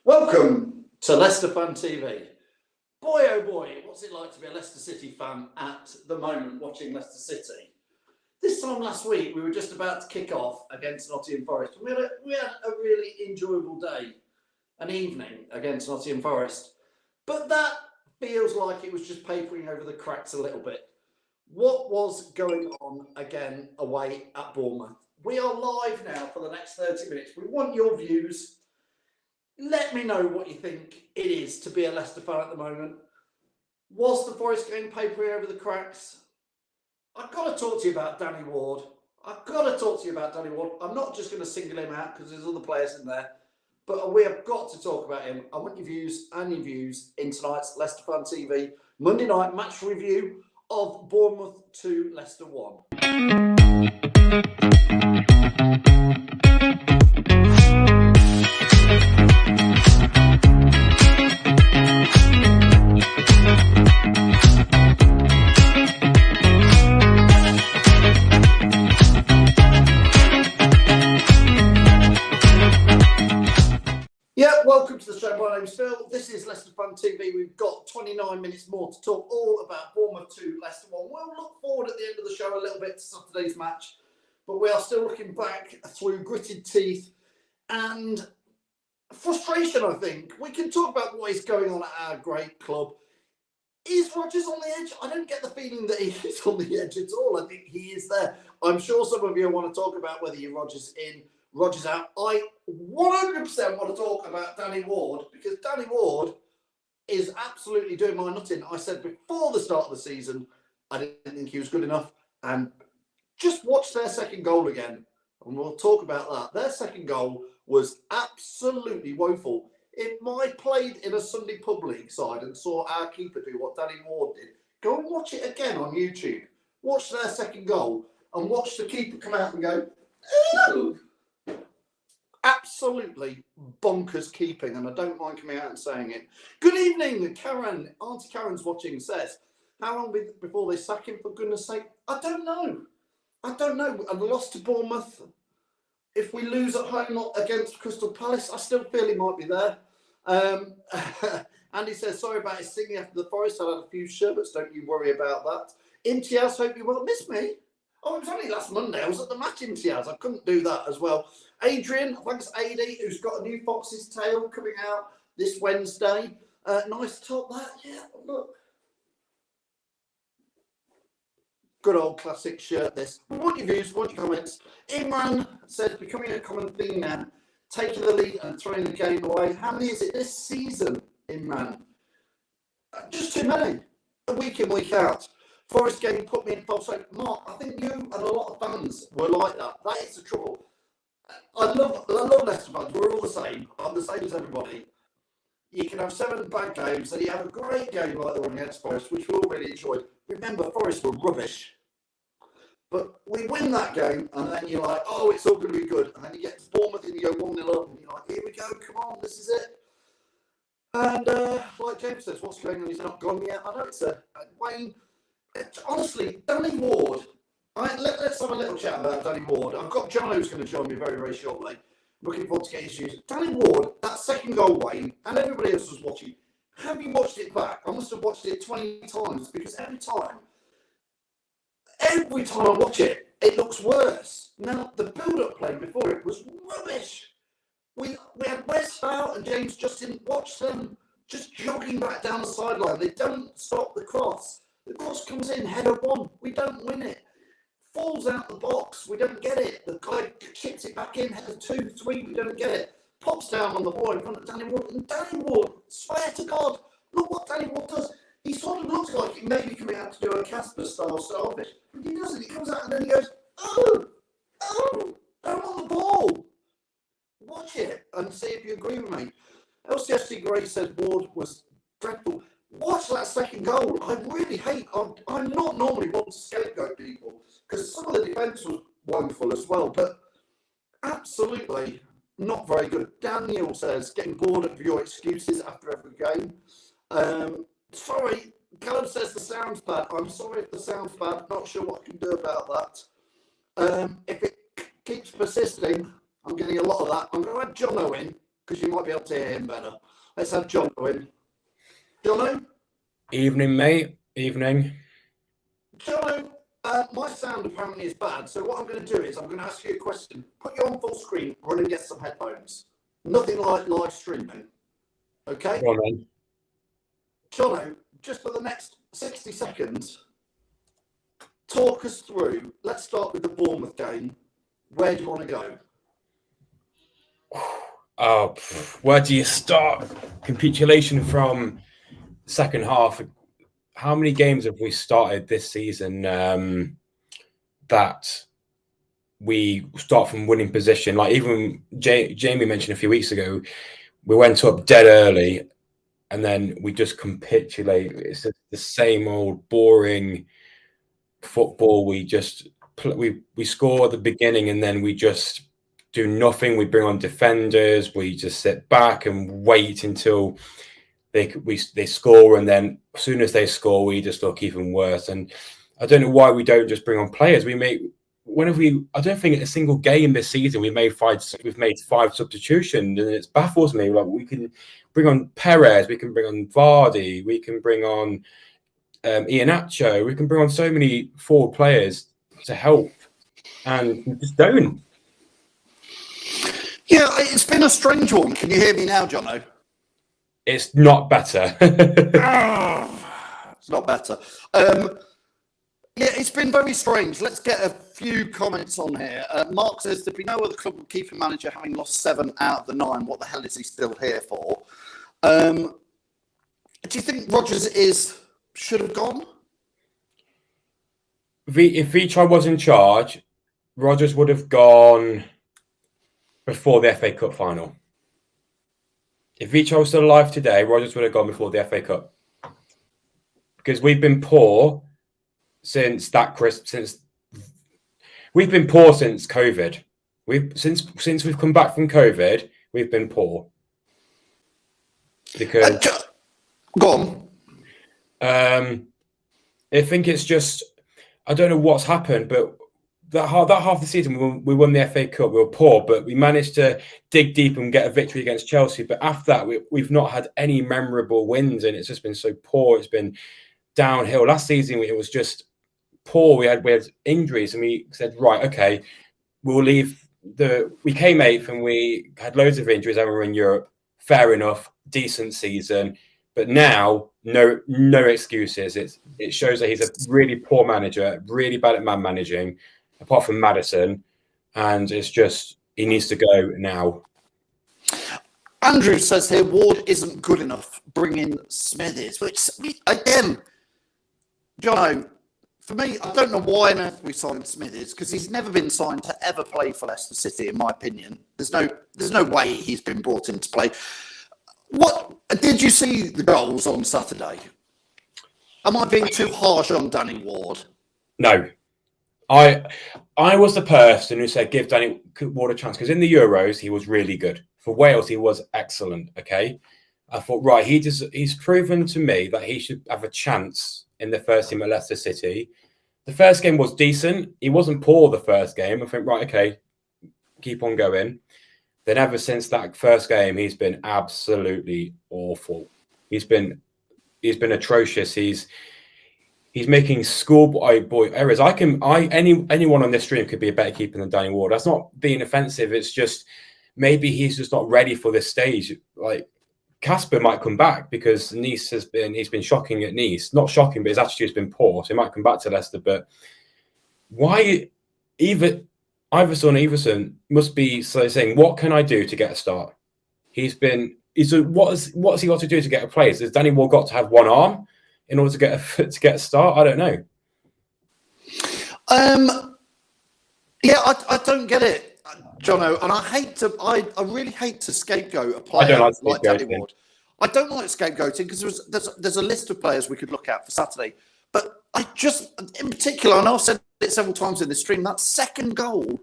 Welcome to Leicester Fan TV. Boy, oh boy, what's it like to be a Leicester City fan at the moment watching Leicester City? This time last week, we were just about to kick off against Nottingham Forest. We had a really enjoyable day, an evening against Nottingham Forest. But that feels like it was just papering over the cracks a little bit. What was going on again away at Bournemouth? We are live now for the next 30 minutes. We want your views. Let me know what you think it is to be a Leicester fan at the moment. Was the Forest game papering over the cracks? I've got to talk to you about Danny Ward. I'm not just going to single him out because there's other players in there, but we have got to talk about him. I want your views in tonight's Leicester Fan TV Monday night match review of Bournemouth 2, Leicester 1. Welcome to the show. My name's Phil. This is Leicester Fan TV. We've got 29 minutes more to talk all about Bournemouth 2, Leicester 1. We'll look forward at the end of the show a little bit to Saturday's match, but we are still looking back through gritted teeth and frustration, I think. We can talk about what is going on at our great club. Is Rodgers on the edge? I don't get the feeling that he is on the edge at all. I think he is there. I'm sure some of you want to talk about whether you're Rodgers in, Rodgers out. I 100% want to talk about Danny Ward because Danny Ward is absolutely doing my nutting. I said before the start of the season, I didn't think he was good enough. And just watch their second goal again. And we'll talk about that. Their second goal was absolutely woeful. If I played in a Sunday pub league side and saw our keeper do what Danny Ward did, go and watch it again on YouTube. Watch their second goal and watch the keeper come out and go, "Ew." Absolutely bonkers keeping, and I don't mind coming out and saying it. Good evening, Karen. Auntie Karen's watching, says, how long before they sack him, for goodness sake? I don't know. A loss to Bournemouth. If we lose at home against Crystal Palace, I still feel he might be there. Andy says, sorry about his singing after the Forest. I had a few sherbets, don't you worry about that. Imtiaz, hope you won't miss me. Oh, it was only last Monday. I was at the match, Imtiaz. I couldn't do that as well. Adrian, thanks AD, who's got a new Fox's Tail coming out this Wednesday. Nice top, that. Yeah, look. Good old classic shirt, this. What your views, what your comments? Imran says, becoming a common theme now, taking the lead and throwing the game away. How many is it this season, Imran? Just too many. Week in, week out. Forest game put me in false hope. Mark, I think you and a lot of fans were like that. That is the trouble. I love Leicester fans. We're all the same. I'm the same as everybody. You can have 7 bad games, and you have a great game like the one against Forest, which we all really enjoyed. Remember, Forest were rubbish. But we win that game, and then you're like, oh, it's all going to be good. And then you get to Bournemouth, and you go 1-0 up, and you're like, here we go, come on, this is it. And like James says, what's going on? He's not gone yet. I know it's Wayne. Honestly, Danny Ward. Let's have a little chat about Danny Ward. I've got Jono who's going to join me very, very shortly. Looking forward to getting his views. Danny Ward, that second goal, Wayne, and everybody else was watching. Have you watched it back? I must have watched it 20 times because every time I watch it, it looks worse. Now, the build-up play before it was rubbish. We had West out and James Justin. Watch them just jogging back down the sideline. They don't stop the cross. The cross comes in, header 1. We don't win it. Falls out the box. We don't get it. The guy chips it back in, header 2, 3. We don't get it. Pops down on the ball in front of Danny Ward. And Danny Ward, swear to God, look what Danny Ward does. He sort of looks like he may be coming out to do a Casper-style starfish. But he doesn't. He comes out and then he goes, oh, I'm on the ball. Watch it and see if you agree with me. LCFC Gray says Ward was dreadful. Watch that second goal. I really hate. I'm not normally one to scapegoat people because some of the defence was wonderful as well, but absolutely not very good. Daniel says getting bored of your excuses after every game. Sorry, Callum says the sound's bad. I'm sorry if the sound's bad. Not sure what I can do about that. If it keeps persisting, I'm getting a lot of that. I'm going to add Jono in because you might be able to hear him better. Let's have Jono in. Jono? Evening, mate. Evening. Jono, my sound apparently is bad, so what I'm going to do is I'm going to ask you a question. Put you on full screen, run and get some headphones. Nothing like live streaming. Okay? Go on, then. Jono, just for the next 60 seconds, talk us through. Let's start with the Bournemouth game. Where do you want to go? Oh, where do you start? Capitulation from second half. How many games have we started this season that we start from winning position? Like even Jamie mentioned a few weeks ago, we went up dead early and then we just capitulate. It's the same old boring football. We score at the beginning and then we just do nothing. We bring on defenders. We just sit back and wait until they score, and then as soon as they score, we just look even worse. And I don't know why we don't just bring on players. I don't think a single game this season we've made 5 substitutions, and it baffles me. Like we can bring on Perez, we can bring on Vardy, we can bring on Iheanacho, we can bring on so many forward players to help, and we just don't. Yeah, it's been a strange one. Can you hear me now, Jono? It's not better. It's not better. Yeah, it's been very strange. Let's get a few comments on here. Mark says, there'd be no other club with keeper manager having lost 7 out of the 9. What the hell is he still here for? Do you think Rodgers should have gone? If Vichai was in charge, Rodgers would have gone before the FA Cup final. If Vichai was still alive today, Rodgers would have gone before the FA Cup. Because we've been poor since we've been poor since COVID. Since we've come back from COVID, we've been poor. Because go on. I think it's just, I don't know what's happened, but that half of the season we won the FA Cup. We were poor, but we managed to dig deep and get a victory against Chelsea. But after that, we've not had any memorable wins, and it's just been so poor. It's been downhill. Last season, it was just poor. We had injuries, and we said, right, okay, we'll leave. We came 8th, and we had loads of injuries, and we were in Europe. Fair enough, decent season. But now, no excuses. It shows that he's a really poor manager, really bad at man managing, apart from Maddison, and it's just, he needs to go now. Andrew says here, Ward isn't good enough. Bring in Smithers, which, again, Jono, for me, I don't know why on earth we signed Smithers, because he's never been signed to ever play for Leicester City, in my opinion. There's no way he's been brought in to play. What did you see the goals on Saturday? Am I being too harsh on Danny Ward? No. I was the person who said give Danny Ward a chance, because in the Euros he was really good. For Wales he was excellent. Okay, I thought, right, he's proven to me that he should have a chance in the first team at Leicester City. The first game was decent. He wasn't poor the first game. I think, right, okay, keep on going. Then ever since that first game, he's been absolutely awful. He's been atrocious. He's making schoolboy errors. Anyone on this stream could be a better keeper than Danny Ward. That's not being offensive. It's just maybe he's just not ready for this stage. Like Casper might come back because Nice he's been shocking at Nice. Not shocking, but his attitude's been poor. So he might come back to Leicester. But why Iverson must be saying, what can I do to get a start? What has he got to do to get a place? Has Danny Ward got to have one arm in order to get a start? I don't know. Yeah, I don't get it, Jono, and I really hate to scapegoat a player like Danny Ward. I don't like scapegoating because there's a list of players we could look at for Saturday, but I just, in particular, and I've said it several times in the stream, that second goal.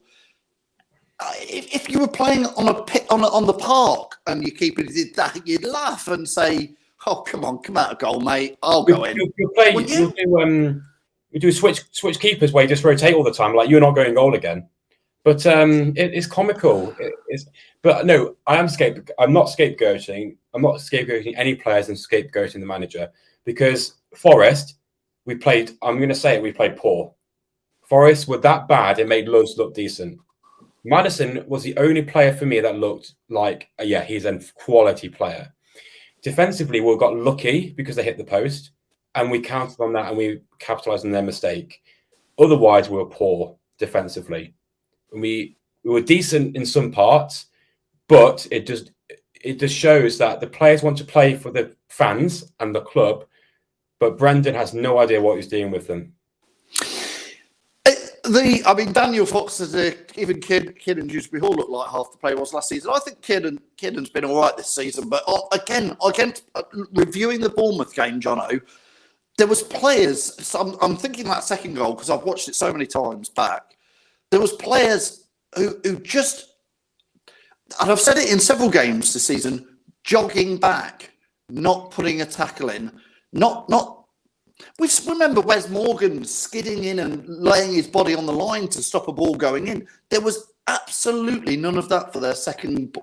If you were playing on the park and your keeper did that, you'd laugh and say, "Oh, come out a goal, mate. I'll go in." You do switch keepers where you just rotate all the time. Like, you're not going goal again. But it's comical. But no, I'm not scapegoating. I'm not scapegoating any players and scapegoating the manager, because Forest, I'm going to say it, we played poor. Forest were that bad, it made Luz look decent. Maddison was the only player for me that looked like, he's a quality player. Defensively, we got lucky because they hit the post, and we counted on that and we capitalized on their mistake. Otherwise, we were poor defensively. We were decent in some parts, but it just shows that the players want to play for the fans and the club, but Brendan has no idea what he's doing with them. Daniel Fox says even Kid and Dewsbury Hall looked like half the play was last season. I think Kidden's been all right this season, but again, reviewing the Bournemouth game, Jono, there was players. So I'm thinking that second goal because I've watched it so many times back. There was players who just, and I've said it in several games this season, jogging back, not putting a tackle in, we remember Wes Morgan skidding in and laying his body on the line to stop a ball going in. There was absolutely none of that for their second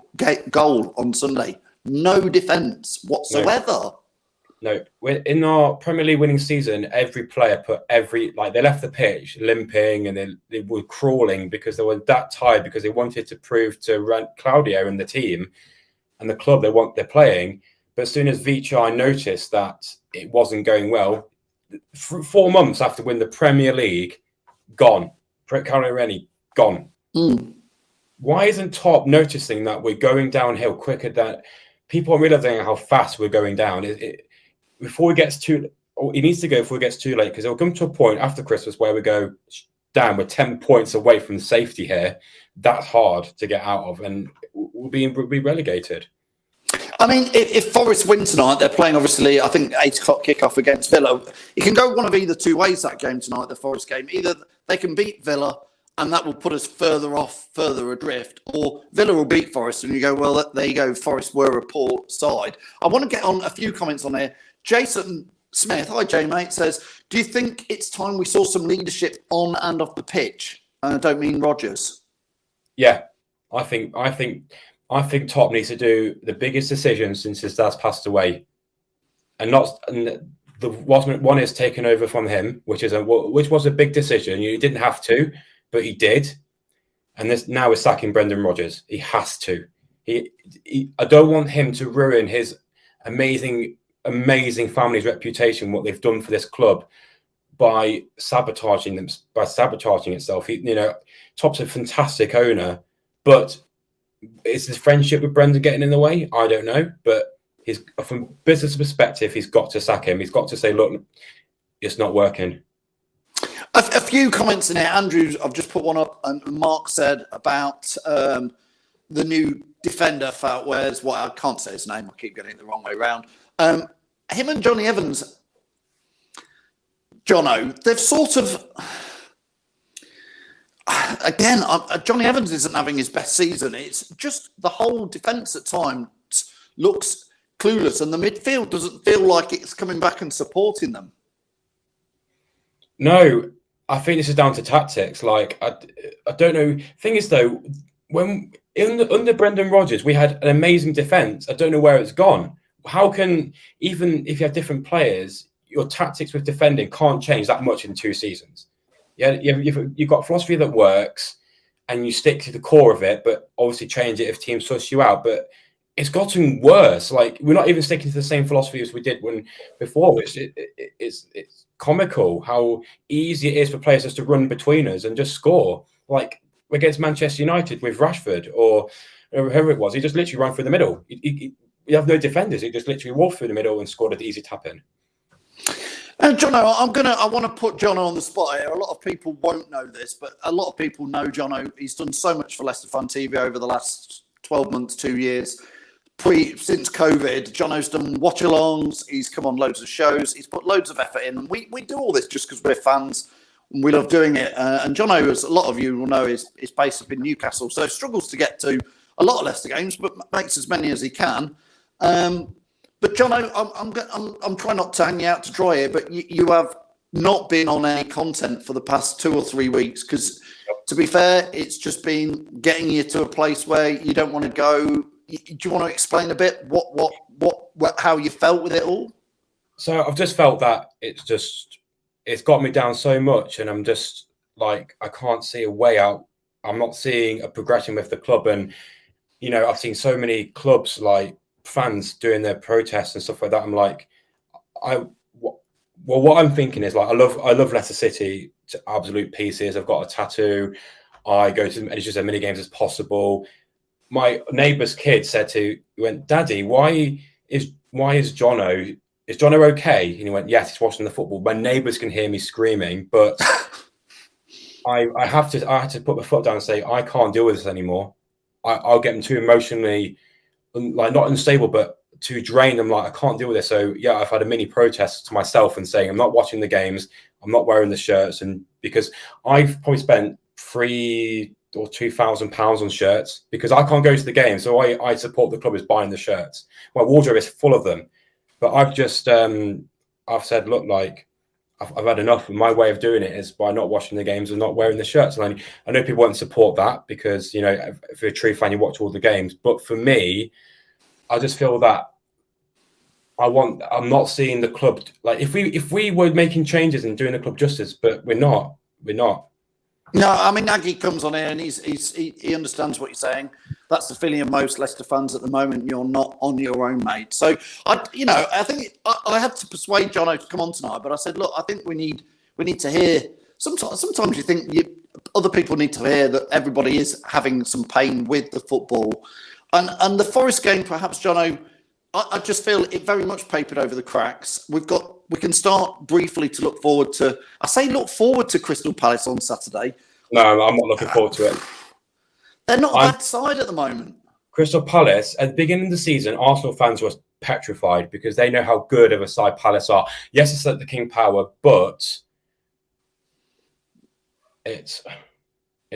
goal on Sunday. No defence whatsoever. No, in our Premier League winning season, every player they left the pitch limping and they were crawling because they were that tired, because they wanted to prove to Claudio and the team and the club they're playing. But as soon as Vichai noticed that it wasn't going well, 4 months after winning the Premier League, gone. Carlo Rennie, gone. Why isn't Top noticing that we're going downhill quicker than people are realizing how fast we're going down? Before it gets too, it needs to go before it gets too late, because it'll come to a point after Christmas where we go, damn, we're 10 points away from safety here. That's hard to get out of, and we'll be relegated. I mean, if Forest win tonight, they're playing, obviously, I think 8 o'clock kickoff against Villa. It can go one of either two ways, that game tonight, the Forest game. Either they can beat Villa and that will put us further adrift, or Villa will beat Forest and you go, well, there you go, Forest were a poor side. I want to get on a few comments on here. Jason Smith, hi Jay mate, says, do you think it's time we saw some leadership on and off the pitch? And I don't mean Rodgers. Yeah, I think Top needs to do the biggest decision since his dad's passed away, and the one is taken over from him, which was a big decision. You didn't have to, but he did, and this now is sacking Brendan Rodgers. He has to. I don't want him to ruin his amazing family's reputation, what they've done for this club, by sabotaging itself. Top's a fantastic owner, but is his friendship with Brendan getting in the way? I don't know, but from business perspective, he's got to sack him. He's got to say, look, it's not working. A few comments in here. Andrew, I've just put one up, and Mark said about the new defender, I can't say his name, I keep getting it the wrong way around. Him and Johnny Evans, Jono, they've sort of... Again, Johnny Evans isn't having his best season. It's just the whole defence at times looks clueless, and the midfield doesn't feel like it's coming back and supporting them. No, I think this is down to tactics. Like, I don't know. Thing is, though, under Brendan Rodgers, we had an amazing defence. I don't know where it's gone. How can, even if you have different players, your tactics with defending can't change that much in 2 seasons? Yeah, you've got philosophy that works, and you stick to the core of it, but obviously change it if teams suss you out. But it's gotten worse. Like, we're not even sticking to the same philosophy as we did before. It's comical how easy it is for players just to run between us and just score. Like against Manchester United with Rashford or whoever it was, he just literally ran through the middle. We have no defenders. He just literally walked through the middle and scored an easy tap in. Jono, I want to put Jono on the spot here. A lot of people won't know this, but a lot of people know Jono. He's done so much for Leicester Fan TV over the last 12 months, 2 years. Since COVID, Jono's done watch-alongs. He's come on loads of shows. He's put loads of effort in. We do all this just because we're fans and we love doing it. And Jono, as a lot of you will know, is based up in Newcastle, so struggles to get to a lot of Leicester games, but makes as many as he can. But Jono, I'm trying not to hang you out to dry here, but you have not been on any content for the past 2 or 3 weeks because to be fair, it's just been getting you to a place where you don't want to go. Do you want to explain a bit how you felt with it all? So I've just felt that it's got me down so much, and I'm just like, I can't see a way out. I'm not seeing a progression with the club, and I've seen so many clubs like fans doing their protests and stuff like that. I'm like, what I'm thinking is like, I love Leicester City to absolute pieces. I've got a tattoo. I go to as many games as possible. My neighbour's kid went, Daddy, why is Jono? Is Jono okay? And he went, yes, he's watching the football. My neighbours can hear me screaming, but I had to put my foot down and say, I can't deal with this anymore. I'll get them too emotionally, like not unstable, but to drain them. Like, I can't deal with this. So yeah, I've had a mini protest to myself and saying, I'm not watching the games. I'm not wearing the shirts. And because I've probably spent £3,000 or £2,000 on shirts because I can't go to the game. So I support the club is buying the shirts. My wardrobe is full of them. But I've just, I've said, look, like, I've had enough. My way of doing it is by not watching the games and not wearing the shirts. And I know people won't support that because, if you're a true fan, you watch all the games. But for me, I just feel that I'm not seeing the club. Like, if we were making changes and doing the club justice, but we're not. No, I mean, Nagy comes on here and he understands what you're saying. That's the feeling of most Leicester fans at the moment. You're not on your own, mate. So I think I had to persuade Jono to come on tonight, but I said, look, I think we need to hear. Sometimes you think other people need to hear that everybody is having some pain with the football, and the Forest game, perhaps, Jono. I just feel it very much papered over the cracks. We can start briefly to look forward to. I say look forward to Crystal Palace on Saturday. No, I'm not looking forward to it. They're not a bad side at the moment. Crystal Palace, at the beginning of the season, Arsenal fans were petrified because they know how good of a side Palace are. Yes, it's at the King Power, but it's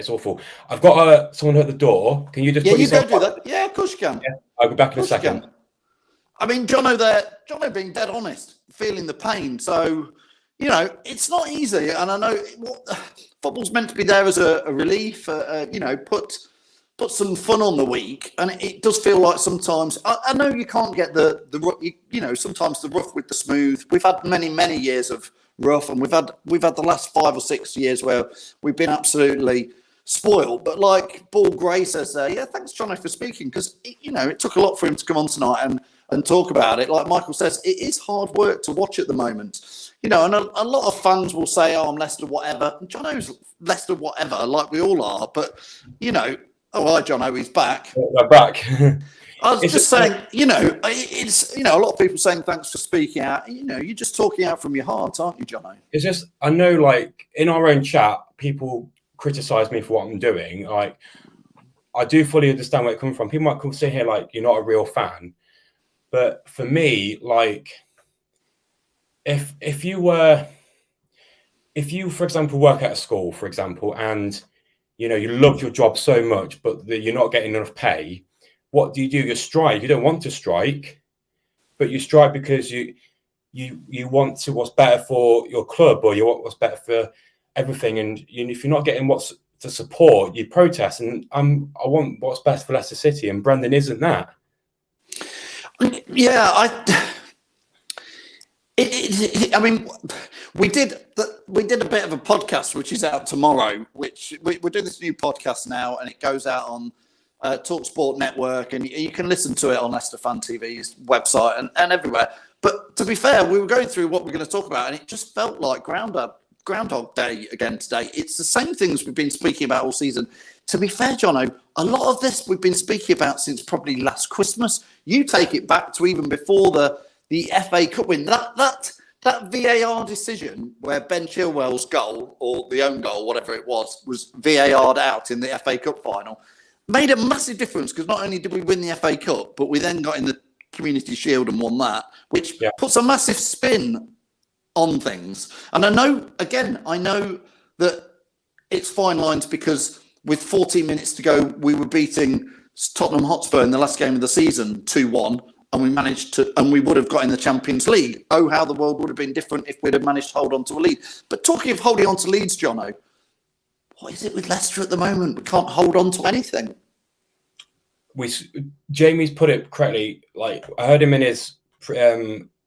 awful. I've got someone at the door. Can you just put yourself go do that? Yeah, of course you can. Yeah, I'll be back in a second. I mean, Jono being dead honest, feeling the pain. So, it's not easy. And I know football's meant to be there as a relief, put some fun on the week. And it does feel like sometimes, I know you can't get sometimes the rough with the smooth. We've had many, many years of rough, and we've had the last 5 or 6 years where we've been absolutely spoiled. But like Ball Gray says there, yeah, thanks, Jono, for speaking, because, it took a lot for him to come on tonight and talk about it. Like Michael says, it is hard work to watch at the moment. And a lot of fans will say, oh, I'm Leicester whatever. And Jono's Leicester whatever, like we all are. But, oh, hi, Jono, he's back. We're back. I was just saying, it's, a lot of people saying thanks for speaking out. You're just talking out from your heart, aren't you, Jono? It's just, I know, like, in our own chat, people criticise me for what I'm doing. Like, I do fully understand where it comes from. People might come sit here like, you're not a real fan. But for me, like, if you, for example, work at a school, for example, and, you love your job so much, but you're not getting enough pay, what do? You strike. You don't want to strike, but you strike because you want to what's better for your club, or you want what's better for everything. And if you're not getting what's to support, you protest. And I want what's best for Leicester City, and Brendan isn't that. Yeah, I mean, we did a bit of a podcast which is out tomorrow. Which we're doing this new podcast now, and it goes out on TalkSport Network, and you can listen to it on Leicester Fan TV's website and everywhere. But to be fair, we were going through what we're going to talk about, and it just felt like Groundhog Day again today. It's the same things we've been speaking about all season. To be fair, Jono, a lot of this we've been speaking about since probably last Christmas. You take it back to even before the FA Cup win. That VAR decision where Ben Chilwell's goal, or the own goal, whatever it was VAR'd out in the FA Cup final, made a massive difference, because not only did we win the FA Cup, but we then got in the Community Shield and won that, which puts a massive spin on things. And I know that it's fine lines, because with 14 minutes to go, we were beating Tottenham Hotspur in the last game of the season 2-1, and we would have got in the Champions League. Oh, how the world would have been different if we'd have managed to hold on to a lead. But talking of holding on to leads, Jono, what is it with Leicester at the moment? We can't hold on to anything. Jamie's put it correctly. Like, I heard him in his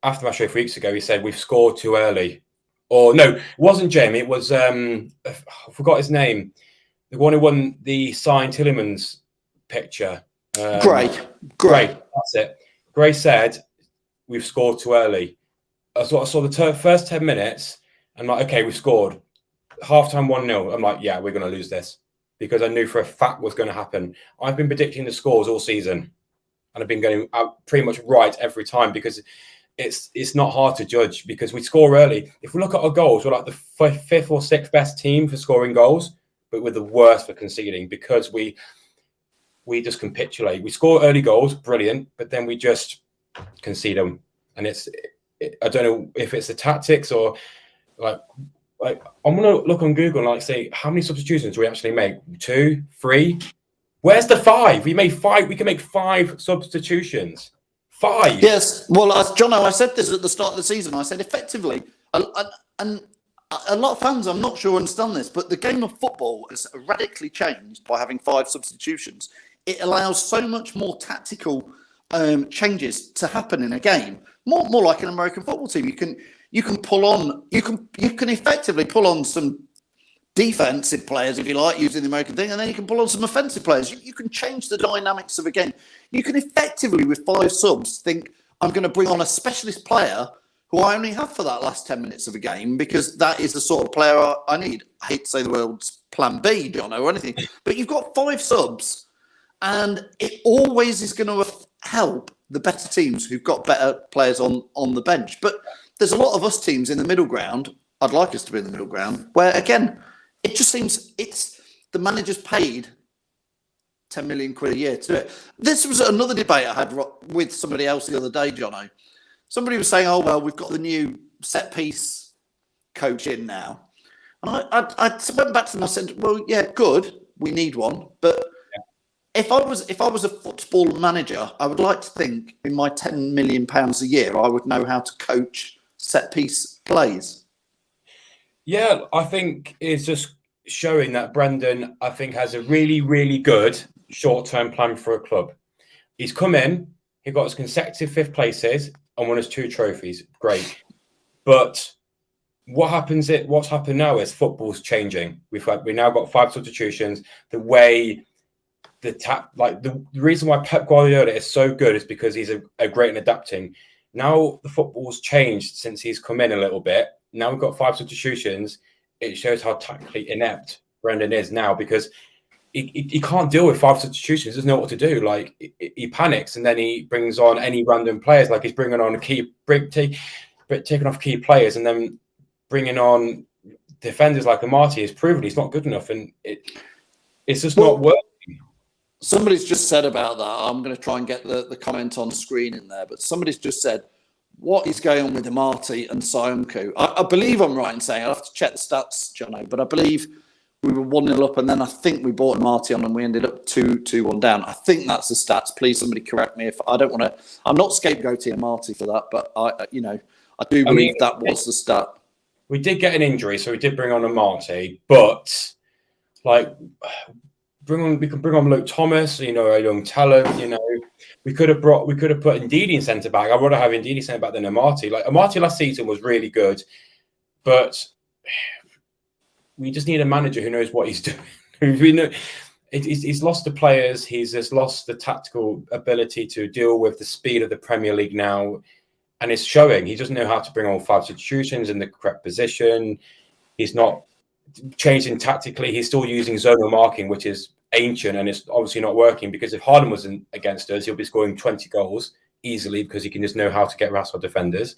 after my show 3 weeks ago. He said we've scored too early. Or no, it wasn't Jamie. It was I forgot his name. The one who won the signed Tillemans picture. Gray. That's it. Gray said we've scored too early. I saw the first 10 minutes. I'm like, okay, we've scored. Half-time 1-0. I'm like, yeah, we're going to lose this. Because I knew for a fact what's going to happen. I've been predicting the scores all season. And I've been going out pretty much right every time because it's not hard to judge because we score early. If we look at our goals, we're like the fifth or sixth best team for scoring goals, but we're the worst for conceding because we just capitulate. We score early goals, brilliant, but then we just concede them. And I don't know if it's the tactics or like I'm gonna look on Google and like say how many substitutions do we actually make? 2, 3? Where's the 5? We made 5. We can make 5 substitutions. 5. Yes. Well, Jono, I said this at the start of the season. I said effectively, and a lot of fans, I'm not sure understand this, but the game of football has radically changed by having 5 substitutions. It allows so much more tactical changes to happen in a game. More like an American football team. You can effectively pull on some defensive players, if you like, using the American thing, and then you can pull on some offensive players. You can change the dynamics of a game. You can effectively, with 5 subs, think, I'm going to bring on a specialist player who I only have for that last 10 minutes of a game because that is the sort of player I need. I hate to say the words plan B, Jono, or anything, but you've got 5 subs, and it always is going to help the better teams who've got better players on the bench. But there's a lot of us teams in the middle ground. I'd like us to be in the middle ground, where, again, it just seems the manager's paid 10 million quid a year to do it. This was another debate I had with somebody else the other day, Jono. Somebody was saying, oh, well, we've got the new set piece coach in now. And I went back to them and I said, well, yeah, good. We need one. But if I was a football manager, I would like to think in my £10 million a year, I would know how to coach set piece plays. Yeah, I think it's just showing that Brendan, I think, has a really, really good short-term plan for a club. He's come in, he got his consecutive 5th places and won his 2 trophies. Great. But what's happened now is football's changing. We now got 5 substitutions. The way the reason why Pep Guardiola is so good is because he's a great in adapting. Now the football's changed since he's come in a little bit. Now we've got 5 substitutions. It shows how tactically inept Brendan is now because he can't deal with 5 substitutions. He doesn't know what to do. Like he panics and then he brings on any random players. Like he's bringing on taking off key players and then bringing on defenders like Amati has proven he's not good enough, and it's just not working. Somebody's just said about that. I'm going to try and get the comment on screen in there, but somebody's just said, what is going on with Amati and Sayunku? I believe I'm right in saying, I'll have to check the stats, Jono, but I believe we were 1-0 up and then I think we brought Amati on and we ended up 2-1 down. I think that's the stats. Please, somebody correct me if I don't want to. I'm not scapegoating Amati for that, but I do believe that was the stat. We did get an injury, so we did bring on Amati, but like we can bring on Luke Thomas, a young talent, We could have put Ndidi in centre back. I'd rather have Ndidi centre back than Amati. Like Amati last season was really good, but we just need a manager who knows what he's doing. He's lost the players. He's just lost the tactical ability to deal with the speed of the Premier League now, and it's showing. He doesn't know how to bring on 5 substitutions in the correct position. He's not changing tactically. He's still using zonal marking, which is ancient, and it's obviously not working because if Harden wasn't against us, he'll be scoring 20 goals easily because he can just know how to get past our defenders.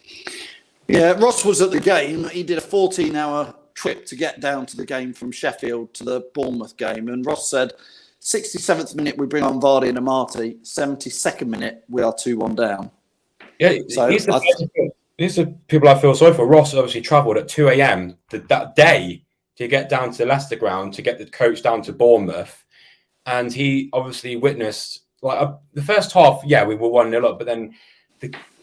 Yeah, Ross was at the game. He did a 14-hour trip to get down to the game from Sheffield to the Bournemouth game, and Ross said 67th minute we bring on Vardy and Amati, 72nd minute we are 2-1 down. Yeah, so these are people I feel sorry for. Ross obviously travelled at 2 a.m. that day to get down to the Leicester ground to get the coach down to Bournemouth. And he obviously witnessed the first half. Yeah, we were 1-0 up, but then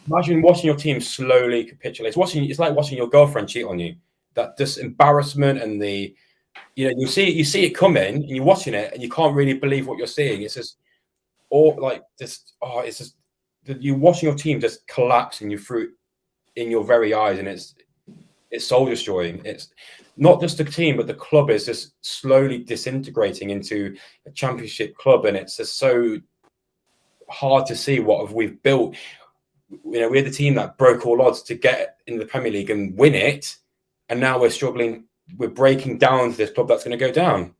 imagine watching your team slowly capitulate. It's like watching your girlfriend cheat on you. That just embarrassment and the you know, you see it coming, and you're watching it, and you can't really believe what you're seeing. It's just, it's just you're watching your team just collapse in your very eyes, and it's soul destroying. It's not just the team, but the club is just slowly disintegrating into a championship club, and it's just so hard to see what we've built. You know, we're the team that broke all odds to get in the Premier League and win it, and now we're struggling. We're breaking down to this club that's going to go down.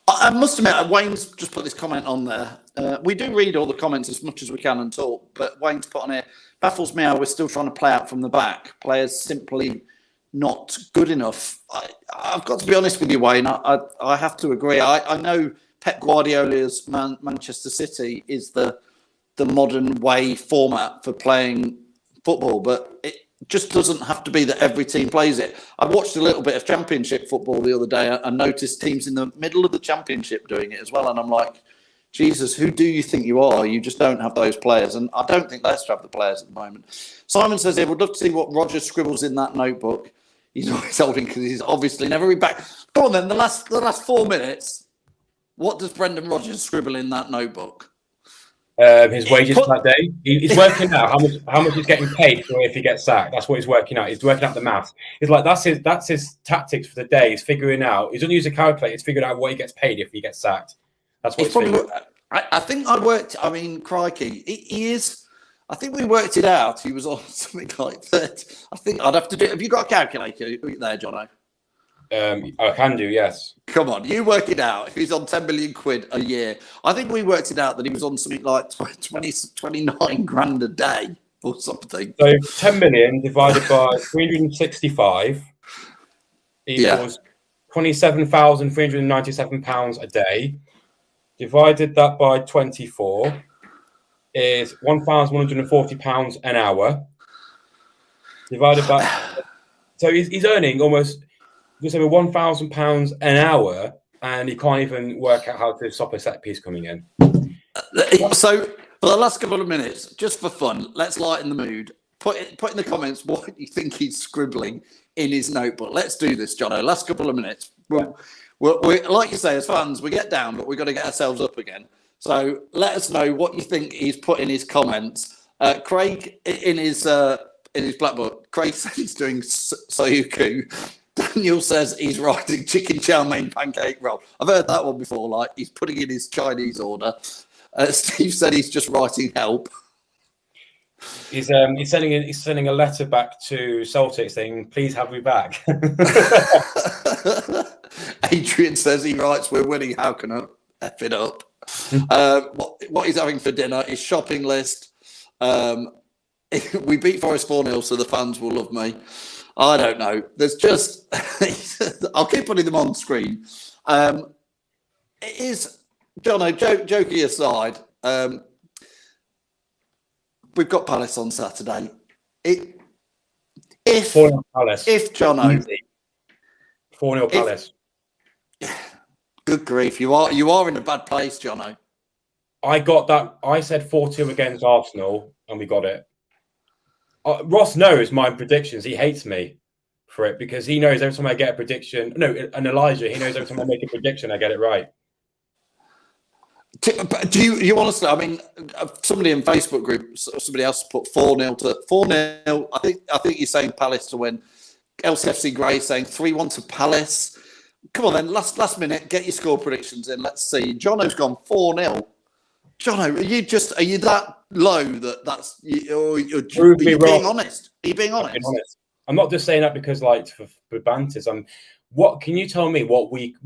I must admit, Wayne's just put this comment on there. We do read all the comments as much as we can and talk, but Wayne's put on here, baffles me how we're still trying to play out from the back. Players simply not good enough. I've got to be honest with you, Wayne. I have to agree. I know Pep Guardiola's Manchester City is the modern way format for playing football, but it just doesn't have to be that every team plays it. I watched a little bit of Championship football the other day and noticed teams in the middle of the Championship doing it as well. And I'm like, Jesus, who do you think you are? You just don't have those players. And I don't think Leicester have the players at the moment. Simon says he would love to see what Rodgers scribbles in that notebook. He's always holding because he's obviously never been back. Go on then, the last 4 minutes. What does Brendan Rodgers scribble in that notebook? His wages for that day. He's working out how much he's getting paid for if he gets sacked. That's what he's working out. He's working out the maths. It's like that's his tactics for the day. He's figuring out. He doesn't use a calculator. He's figuring out what he gets paid if he gets sacked. That's what he's figuring. I think I worked. I mean, crikey, he is. I think we worked it out. He was on something like that. I think I'd have to do. Have you got a calculator there, Jono? I can do, yes. Come on, you work it out. If he's on 10 million quid a year, I think we worked it out that he was on something like 29 grand a day or something. So 10 million divided by 365 equals £27,397 a day. Divided that by 24 is £1,140 an hour. Divided by, so he's earning almost just over £1,000 an hour, and he can't even work out how to stop a set piece coming in. So for the last couple of minutes, just for fun, let's lighten the mood. Put in the comments what you think he's scribbling in his notebook. Let's do this, Jono. Last couple of minutes. We're like you say, as fans, we get down, but we've got to get ourselves up again. So let us know what you think he's put in his comments. Craig, in his black book, Craig says he's doing Sayuku. Daniel says he's writing chicken chow mein pancake roll. I've heard that one before, like he's putting in his Chinese order. Steve said he's just writing help. He's sending a letter back to Celtic saying, please have me back. Adrian says he writes, we're winning, how can I F it up? What he's having for dinner is shopping list. We beat Forest 4-0, so the fans will love me. I don't know. There's just... I'll keep putting them on screen. It is... Jono, joking aside, we've got Palace on Saturday. If Jono... 4-0 Palace. Good grief. You are in a bad place, Jono. I got that. I said 4-2 against Arsenal, and we got it. Ross knows my predictions. He hates me for it because he knows every time I get a prediction. No, and Elijah, he knows every time I make a prediction, I get it right. Do you honestly? I mean, somebody in Facebook group, somebody else put 4-0 to 4-0. I think you're saying Palace to win. LCFC Grey saying 3-1 to Palace. Come on then, last minute, get your score predictions in. Let's see. Jono's gone 4-0. Jono, are you that low that's you're being honest? Are you being honest? I'm not just saying that because like for banters. What can you tell me what we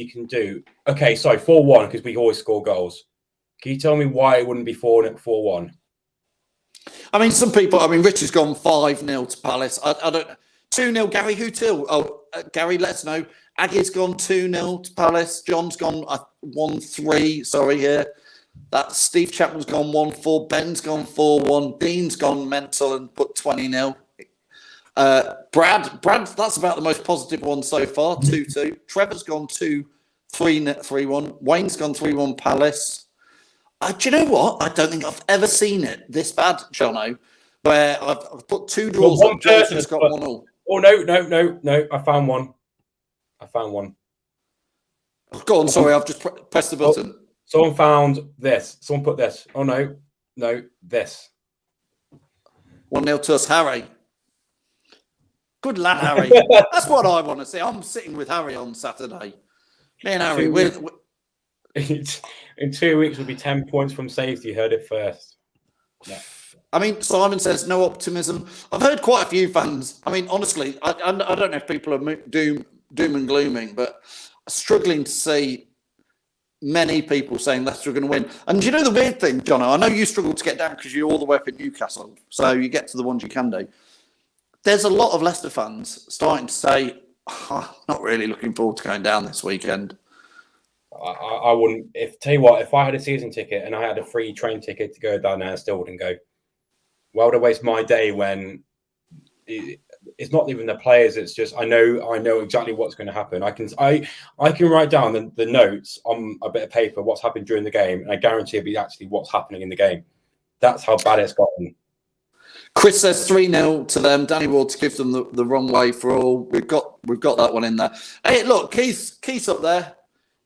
can do? Okay, sorry, 4-1 because we always score goals. Can you tell me why it wouldn't be 4-1? I mean, some people. I mean, Rich has gone 5-0 to Palace. I don't. 2-0, Gary. Who till? Oh, Gary, let us know. Aggie's gone 2-0 to Palace. John's gone 1-3. Sorry, here. That's Steve Chapman's gone 1-4. Ben's gone 4-1. Dean's gone mental and put 20-0. Brad, that's about the most positive one so far. 2-2. Trevor's gone 3-1. Wayne's gone 3-1 Palace. Do you know what? I don't think I've ever seen it this bad, Jono, where I've put 2 draws. Well, one person's got 1-1. Oh no! I found one. Go on, sorry, I've just pressed the button. Someone found this. Someone put this. Oh, no, this. 1-0 to us, Harry. Good lad, Harry. That's what I want to see. I'm sitting with Harry on Saturday. Me and Harry, in 2 weeks, we'll be 10 points from safety. You heard it first. Yeah. I mean, Simon says no optimism. I've heard quite a few fans. I mean, honestly, I don't know if people are doom and glooming, but struggling to see many people saying Leicester are going to win. And do you know the weird thing, Jono? I know you struggle to get down because you're all the way up in Newcastle, so you get to the ones you can do. There's a lot of Leicester fans starting to say, not really looking forward to going down this weekend. I wouldn't. Tell you what, if I had a season ticket and I had a free train ticket to go down there, I still wouldn't go. Why would I waste my day when it's not even the players? It's just I know exactly what's going to happen. I can write down the notes on a bit of paper what's happened during the game, and I guarantee it'll be actually what's happening in the game. That's how bad it's gotten. Chris says 3-0 to them. Danny Ward's gives them the wrong way for all. We've got that one in there. Hey, look, Keith's up there.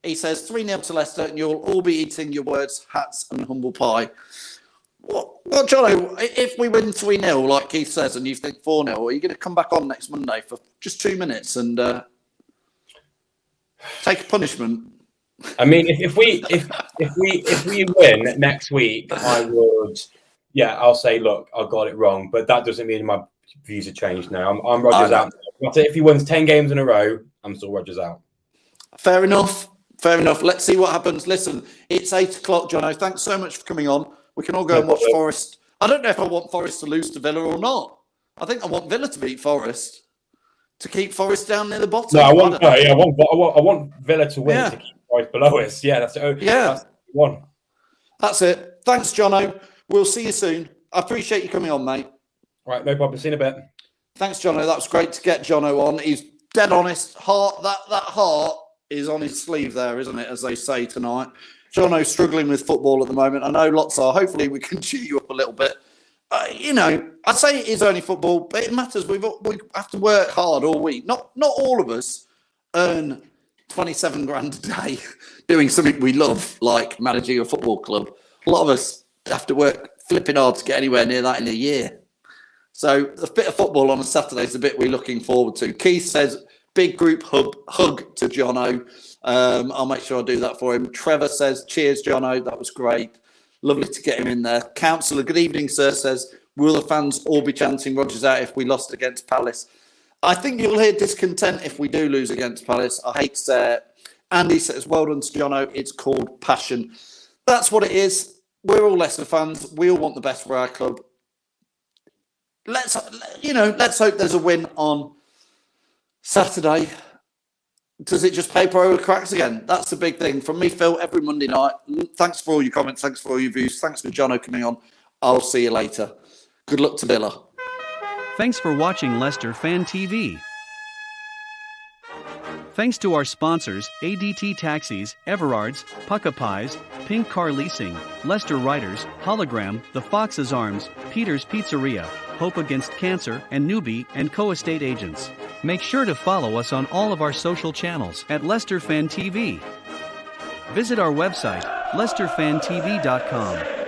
He says 3-0 to Leicester, and you'll all be eating your words, hats, and humble pie. What, Jono? If we win 3-0, like Keith says, and you think 4-0, are you going to come back on next Monday for just 2 minutes and take a punishment? I mean, if we win next week, I would. Yeah, I'll say, look, I got it wrong, but that doesn't mean my views have changed now. I'm Rodgers out. If he wins 10 games in a row, I'm still Rodgers out. Fair enough. Let's see what happens. Listen, it's 8 o'clock, Jono. Thanks so much for coming on. We can all go and watch Forest. I don't know if I want Forest to lose to Villa or not. I think I want Villa to beat Forest to keep Forest down near the bottom. No, I want Villa to win to keep Forest below us. Yeah, that's it. That's one. That's it. Thanks, Jono. We'll see you soon. I appreciate you coming on, mate. Right, no problem. See you in a bit. Thanks, Jono. That was great to get Jono on. He's dead honest. That heart is on his sleeve there, isn't it, as they say tonight. Jono's struggling with football at the moment. I know lots are. Hopefully we can cheer you up a little bit. I'd say it is only football, but it matters. We have to work hard all week. Not all of us earn 27 grand a day doing something we love, like managing a football club. A lot of us have to work flipping hard to get anywhere near that in a year. So a bit of football on a Saturday is the bit we're looking forward to. Keith says, big group hug to Jono. I'll make sure I do that for him. Trevor says, cheers, Jono. That was great. Lovely to get him in there. Councillor, good evening, sir, says, will the fans all be chanting Rodgers out if we lost against Palace? I think you'll hear discontent if we do lose against Palace. I hate to say it. Andy says, well done to Jono. It's called passion. That's what it is. We're all Leicester fans. We all want the best for our club. Let's hope there's a win on Saturday. Does it just paper over cracks again? That's the big thing. From me, Phil, every Monday night. Thanks for all your comments. Thanks for all your views. Thanks for Jono coming on. I'll see you later. Good luck to Villa. Thanks for watching Leicester Fan TV. Thanks to our sponsors, ADT Taxis, Everards, Pukka Pies, Pink Car Leasing, Leicester Riders, Hollogram, The Fox's Arms, Peter's Pizzeria, Hope Against Cancer, and Newby Co estate agents. Make sure to follow us on all of our social channels at Leicester Fan TV. Visit our website, leicesterfantv.com.